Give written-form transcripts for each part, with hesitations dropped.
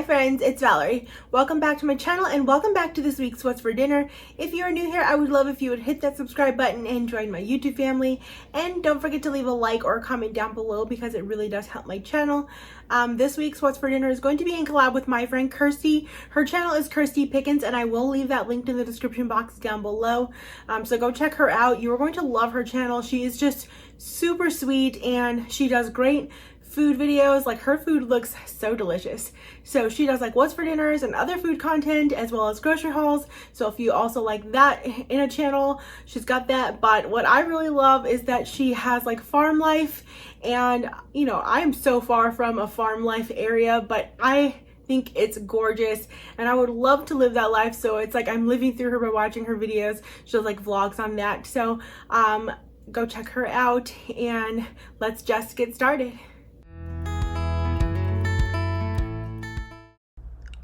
Hi friends, it's Valerie. Welcome back to my channel and welcome back to this week's What's for Dinner. If you are new here, I would love if you would hit that subscribe button and join my YouTube family. And don't forget to leave a like or a comment down below because it really does help my channel. This week's What's for Dinner is going to be in collab with my friend Kirsty. Her channel is Kirsty Pickens and I will leave that linked in the description box down below. So go check her out. You are going to love her channel. She is just super sweet and she does great food videos. Like, her food looks so delicious. So she does like what's for dinners and other food content as well as grocery hauls. So if you also like that in a channel, she's got that. But what I really love is that she has like farm life, and you know, I'm so far from a farm life area, but I think it's gorgeous and I would love to live that life. So it's like I'm living through her by watching her videos. She does like vlogs on that. So go check her out and let's just get started.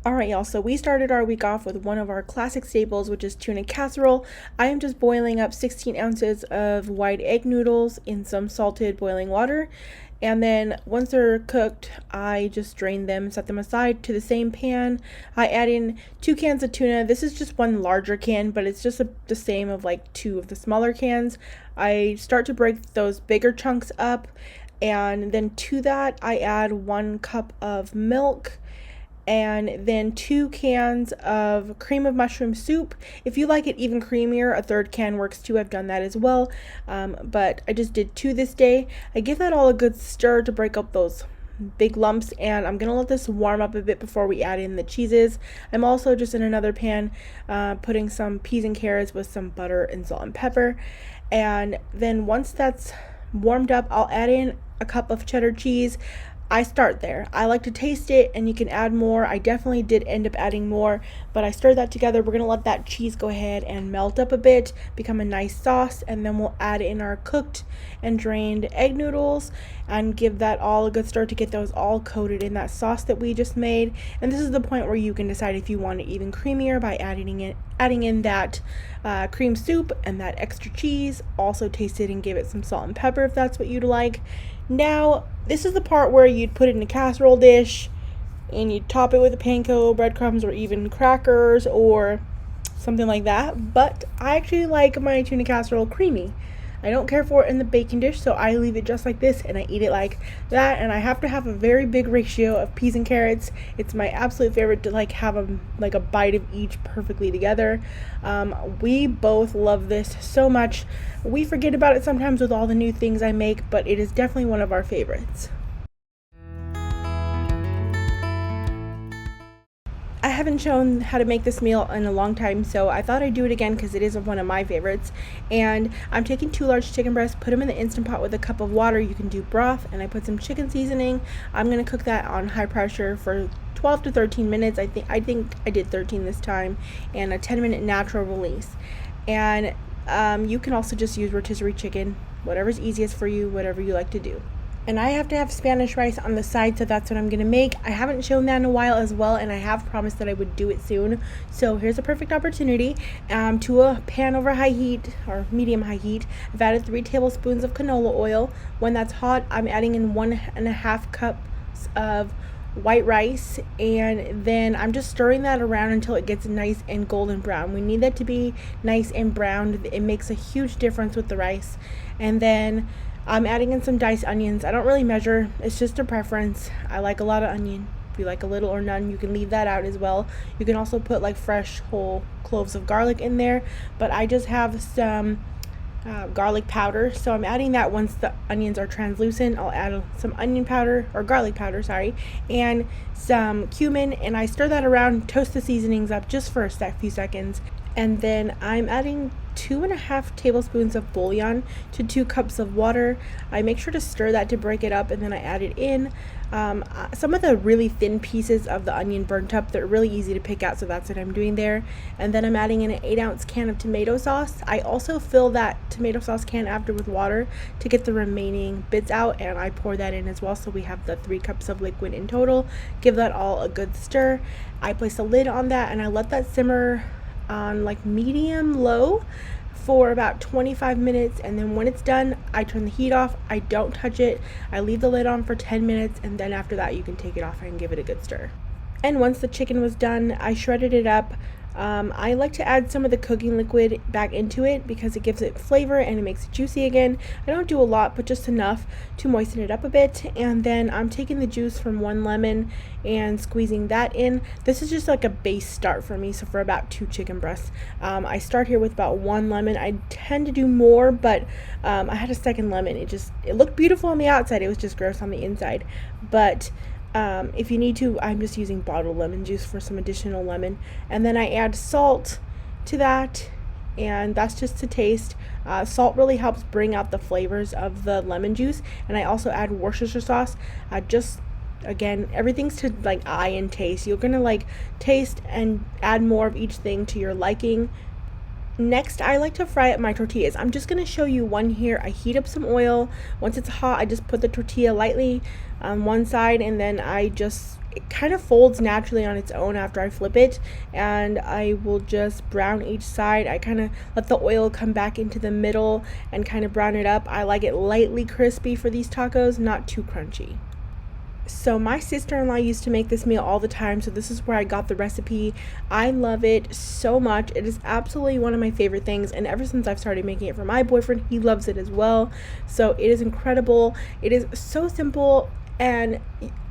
Alright y'all, so we started our week off with one of our classic staples, which is tuna casserole. I am just boiling up 16 ounces of white egg noodles in some salted boiling water. And then once they're cooked, I just drain them, set them aside. To the same pan, I add in 2 cans of tuna. This is just one larger can, but it's just the same of like 2 of the smaller cans. I start to break those bigger chunks up, and then to that I add 1 cup of milk and then 2 cans of cream of mushroom soup. If you like it even creamier, a 3rd can works too. I've done that as well, but I just did 2 this day. I give that all a good stir to break up those big lumps, and I'm gonna let this warm up a bit before we add in the cheeses. I'm also just in another pan putting some peas and carrots with some butter and salt and pepper, and then once that's warmed up, I'll add in a cup of cheddar cheese. I start there. I like to taste it and you can add more. I definitely did end up adding more, but I stirred that together. We're going to let that cheese go ahead and melt up a bit, become a nice sauce, and then we'll add in our cooked and drained egg noodles and give that all a good stir to get those all coated in that sauce that we just made. And this is the point where you can decide if you want it even creamier by adding in that cream soup and that extra cheese. Also taste it and give it some salt and pepper if that's what you'd like. Now, this is the part where you'd put it in a casserole dish and you'd top it with a panko, breadcrumbs, or even crackers or something like that. But I actually like my tuna casserole creamy. I don't care for it in the baking dish, so I leave it just like this and I eat it like that. And I have to have a very big ratio of peas and carrots. It's my absolute favorite to like have a bite of each perfectly together. We both love this so much. We forget about it sometimes with all the new things I make, but it is definitely one of our favorites. I haven't shown how to make this meal in a long time, so I thought I'd do it again because it is one of my favorites. And I'm taking 2 large chicken breasts, put them in the Instant Pot with a cup of water. You can do broth, and I put some chicken seasoning. I'm going to cook that on high pressure for 12 to 13 minutes. I think I did 13 this time, and a 10-minute natural release. And you can also just use rotisserie chicken, whatever's easiest for you, whatever you like to do. And I have to have Spanish rice on the side, so that's what I'm going to make. I haven't shown that in a while as well, and I have promised that I would do it soon. So here's a perfect opportunity. To a pan over high heat, or medium high heat, I've added 3 tablespoons of canola oil. When that's hot, I'm adding in 1.5 cups of white rice, and then I'm just stirring that around until it gets nice and golden brown. We need that to be nice and browned. It makes a huge difference with the rice. And then I'm adding in some diced onions. I don't really measure, it's just a preference. I like a lot of onion. If you like a little or none, you can leave that out as well. You can also put like fresh whole cloves of garlic in there, but I just have some garlic powder, so I'm adding that once the onions are translucent. I'll add some onion powder, or garlic powder, sorry, and some cumin, and I stir that around, toast the seasonings up just for a few seconds. And then I'm adding 2.5 tablespoons of bouillon to 2 cups of water. I make sure to stir that to break it up, and then I add it in. Some of the really thin pieces of the onion burnt up. They're really easy to pick out, so that's what I'm doing there. And then I'm adding in an 8-ounce can of tomato sauce. I also fill that tomato sauce can after with water to get the remaining bits out, and I pour that in as well, so we have the 3 cups of liquid in total. Give that all a good stir. I place a lid on that and I let that simmer on like medium low for about 25 minutes, and then when it's done, I turn the heat off. I don't touch it. I leave the lid on for 10 minutes, and then after that you can take it off and give it a good stir. And once the chicken was done, I shredded it up. I like to add some of the cooking liquid back into it because it gives it flavor and it makes it juicy again. I don't do a lot, but just enough to moisten it up a bit. And then I'm taking the juice from 1 lemon and squeezing that in. This is just like a base start for me, so for about 2 chicken breasts. I start here with about 1 lemon. I tend to do more, but I had a second lemon. It looked beautiful on the outside. It was just gross on the inside. But if you need to, I'm just using bottled lemon juice for some additional lemon. And then I add salt to that, and that's just to taste. Salt really helps bring out the flavors of the lemon juice. And I also add Worcestershire sauce. Again, everything's to like eye and taste. You're gonna like taste and add more of each thing to your liking. Next, I like to fry up my tortillas. I'm just going to show you one here. I heat up some oil. Once it's hot, I just put the tortilla lightly on one side, and then it kind of folds naturally on its own after I flip it, and I will just brown each side. I kind of let the oil come back into the middle and kind of brown it up. I like it lightly crispy for these tacos, not too crunchy. So my sister-in-law used to make this meal all the time, so this is where I got the recipe. I love it so much. It is absolutely one of my favorite things, and ever since I've started making it for my boyfriend, he loves it as well. So it is incredible. It is so simple, and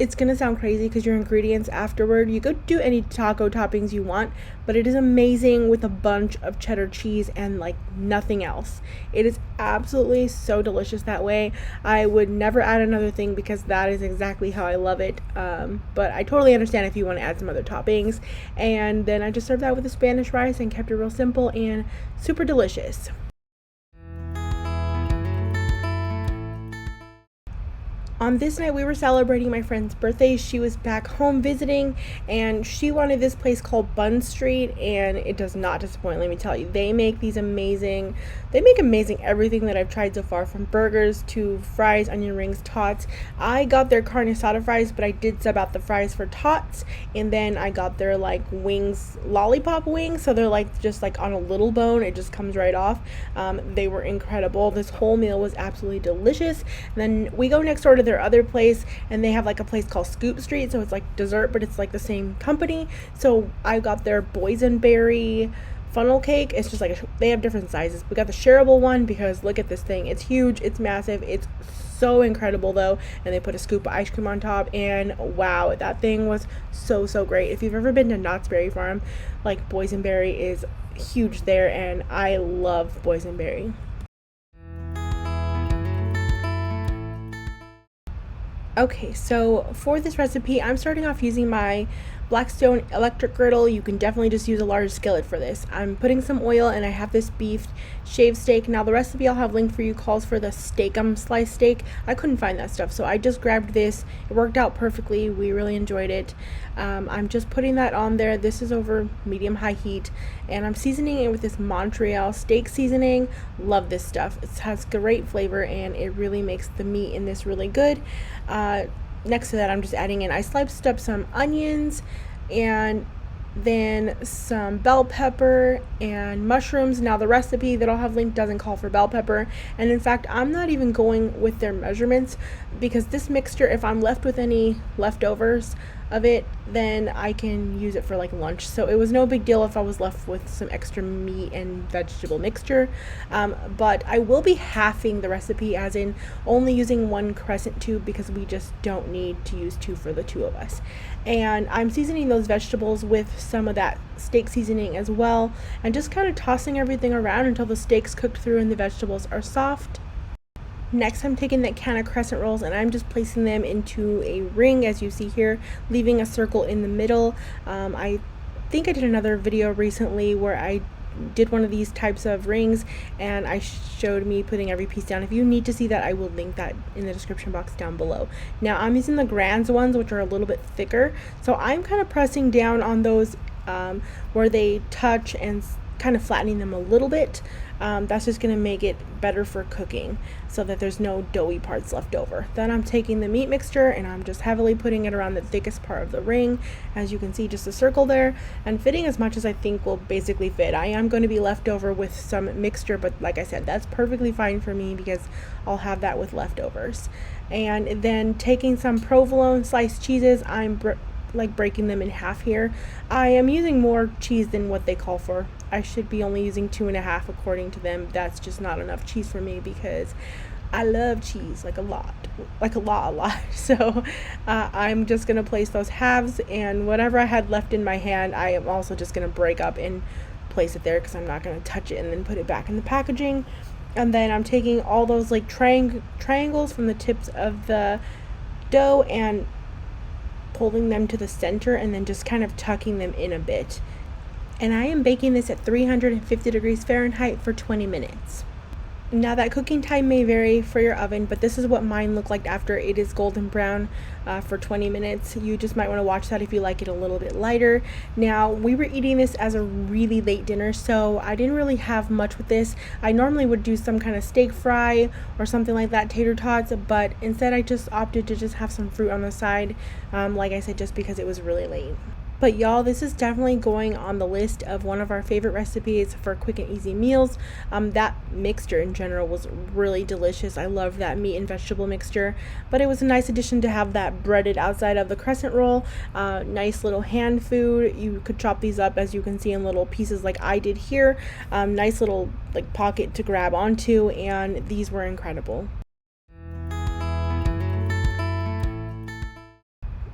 it's gonna sound crazy because your ingredients afterward, you could do any taco toppings you want, but it is amazing with a bunch of cheddar cheese and like nothing else. It is absolutely so delicious that way. I would never add another thing because that is exactly how I love it. But I totally understand if you want to add some other toppings. And then I just served that with the Spanish rice and kept it real simple and super delicious. On this night, we were celebrating my friend's birthday. She was back home visiting, and she wanted this place called Bun Street, and it does not disappoint, let me tell you. They make amazing everything that I've tried so far, from burgers to fries, onion rings, tots. I got their carne asada fries, but I did sub out the fries for tots, and then I got their like wings, lollipop wings, so they're like just like on a little bone. It just comes right off. They were incredible. This whole meal was absolutely delicious. And then we go next door to their other place, and they have like a place called Scoop Street, so it's like dessert, but it's like the same company. So I got their boysenberry funnel cake. It's just like they have different sizes. We got the shareable one because look at this thing. It's huge, it's massive, it's so incredible though. And they put a scoop of ice cream on top, and wow, that thing was so great. If you've ever been to Knott's Berry Farm, like boysenberry is huge there, and I love boysenberry. Okay, so for this recipe, I'm starting off using my Blackstone electric griddle. You can definitely just use a large skillet for this. I'm putting some oil, and I have this beef shaved steak. Now the recipe I'll have linked for you calls for the steakum sliced steak. I couldn't find that stuff, so I just grabbed this. It worked out perfectly. We really enjoyed it. I'm just putting that on there. This is over medium-high heat, and I'm seasoning it with this Montreal steak seasoning. Love this stuff. It has great flavor, and it really makes the meat in this really good. Next to that, I'm just adding in, I sliced up some onions and then some bell pepper and mushrooms. Now the recipe that I'll have linked doesn't call for bell pepper, and in fact I'm not even going with their measurements because this mixture, if I'm left with any leftovers of it, then I can use it for like lunch. So it was no big deal if I was left with some extra meat and vegetable mixture, but I will be halving the recipe, as in only using 1 Crescent tube because we just don't need to use 2 for the 2 of us. And I'm seasoning those vegetables with some of that steak seasoning as well, and just kind of tossing everything around until the steak's cooked through and the vegetables are soft. Next, I'm taking that can of crescent rolls, and I'm just placing them into a ring, as you see here, leaving a circle in the middle. I think I did another video recently where I did one of these types of rings, and I showed me putting every piece down. If you need to see that, I will link that in the description box down below. Now I'm using the Grands ones, which are a little bit thicker, so I'm kind of pressing down on those where they touch and kind of flattening them a little bit. That's just going to make it better for cooking so that there's no doughy parts left over. Then I'm taking the meat mixture and I'm just heavily putting it around the thickest part of the ring. As you can see, just a circle there, and fitting as much as I think will basically fit. I am going to be left over with some mixture, but like I said, that's perfectly fine for me because I'll have that with leftovers. And then taking some provolone sliced cheeses, I'm like breaking them in half here. I am using more cheese than what they call for. I should be only using 2.5 according to them. That's just not enough cheese for me because I love cheese like a lot. So I'm just gonna place those halves, and whatever I had left in my hand I am also just gonna break up and place it there because I'm not gonna touch it and then put it back in the packaging. And then I'm taking all those like triangles from the tips of the dough and pulling them to the center and then just kind of tucking them in a bit. And I am baking this at 350 degrees Fahrenheit for 20 minutes. Now that cooking time may vary for your oven, but this is what mine looked like after it is golden brown for 20 minutes. You just might want to watch that if you like it a little bit lighter. Now, we were eating this as a really late dinner, so I didn't really have much with this. I normally would do some kind of steak fry or something like that, tater tots, but instead I just opted to just have some fruit on the side, like I said, just because it was really late. But y'all, this is definitely going on the list of one of our favorite recipes for quick and easy meals. That mixture in general was really delicious. I love that meat and vegetable mixture, but it was a nice addition to have that breaded outside of the crescent roll. Nice little hand food. You could chop these up, as you can see, in little pieces like I did here. Nice little like pocket to grab onto, and these were incredible.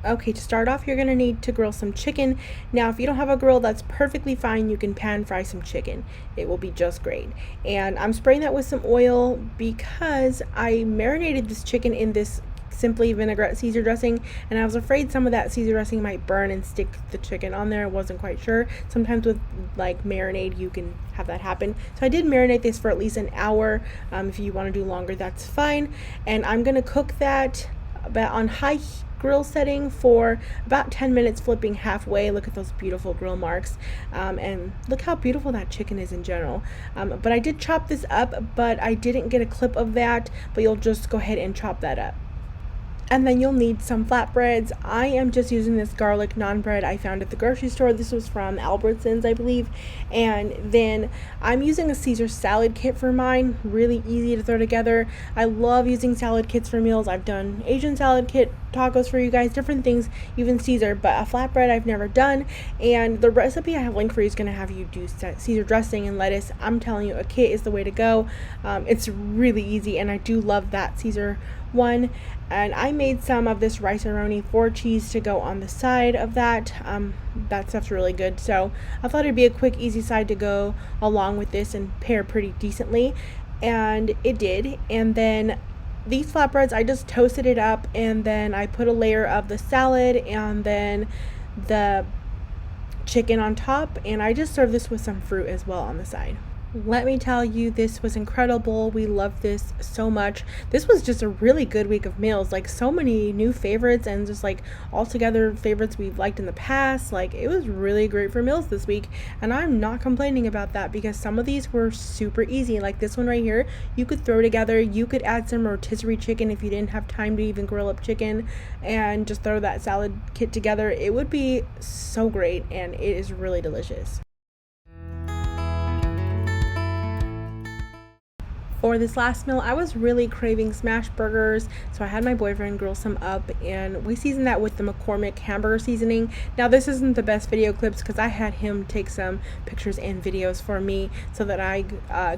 Okay, to start off, you're going to need to grill some chicken. Now, if you don't have a grill, that's perfectly fine. You can pan fry some chicken. It will be just great. And I'm spraying that with some oil because I marinated this chicken in this simply vinaigrette Caesar dressing, and I was afraid some of that Caesar dressing might burn and stick the chicken on there. I wasn't quite sure. Sometimes with like marinade, you can have that happen. So I did marinate this for at least an hour. If you want to do longer, that's fine. And I'm going to cook that about on high grill setting for about 10 minutes, flipping halfway. Look at those beautiful grill marks, and look how beautiful that chicken is in general. But I did chop this up, but I didn't get a clip of that, but you'll just go ahead and chop that up. And then you'll need some flatbreads. I am just using this garlic naan bread I found at the grocery store. This was from Albertsons, I believe. And then I'm using a Caesar salad kit for mine. Really easy to throw together. I love using salad kits for meals. I've done Asian salad kit, tacos for you guys, different things, even Caesar, but a flatbread I've never done. And the recipe I have linked for you is going to have you do Caesar dressing and lettuce. I'm telling you, a kit is the way to go. It's really easy, and I do love that Caesar one. And I made some of this rice-a-roni for cheese to go on the side of that. That stuff's really good, so I thought it'd be a quick, easy side to go along with this and pair pretty decently, and it did. And then these flatbreads, I just toasted it up, and then I put a layer of the salad and then the chicken on top, and I just served this with some fruit as well on the side. Let me tell you, this was incredible. We loved this so much. This was just a really good week of meals. Like, so many new favorites, and just like altogether favorites we've liked in the past. Like, it was really great for meals this week, and I'm not complaining about that because some of these were super easy. Like this one right here, you could throw together. You could add some rotisserie chicken if you didn't have time to even grill up chicken, and just throw that salad kit together. It would be so great, and it is really delicious. For this last meal, I was really craving smash burgers, so I had my boyfriend grill some up, and we seasoned that with the McCormick hamburger seasoning. Now, this isn't the best video clips because I had him take some pictures and videos for me so that I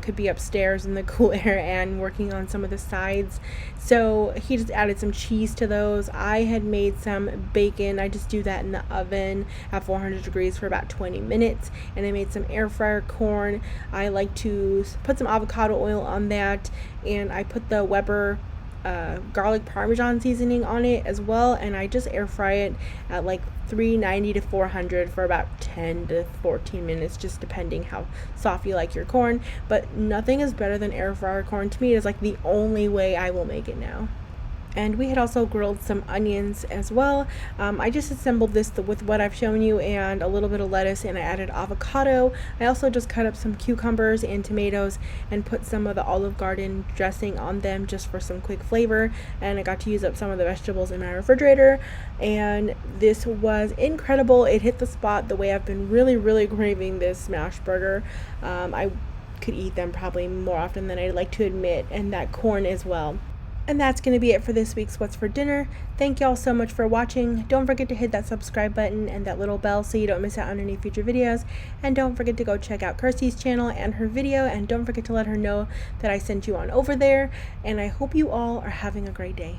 could be upstairs in the cool air and working on some of the sides. So he just added some cheese to those. I had made some bacon. I just do that in the oven at 400 degrees for about 20 minutes. And I made some air fryer corn. I like to put some avocado oil on that, and I put the Weber garlic parmesan seasoning on it as well, and I just air fry it at like 390 to 400 for about 10 to 14 minutes, just depending how soft you like your corn. But nothing is better than air fryer corn. To me, it is like the only way I will make it now. And we had also grilled some onions as well. I just assembled this with what I've shown you and a little bit of lettuce, and I added avocado. I also just cut up some cucumbers and tomatoes and put some of the Olive Garden dressing on them just for some quick flavor. And I got to use up some of the vegetables in my refrigerator, and this was incredible. It hit the spot the way I've been really craving this smash burger. I could eat them probably more often than I'd like to admit, and that corn as well. And that's going to be it for this week's What's for Dinner. Thank y'all so much for watching. Don't forget to hit that subscribe button and that little bell so you don't miss out on any future videos. And don't forget to go check out Kirsty's channel and her video. And don't forget to let her know that I sent you on over there. And I hope you all are having a great day.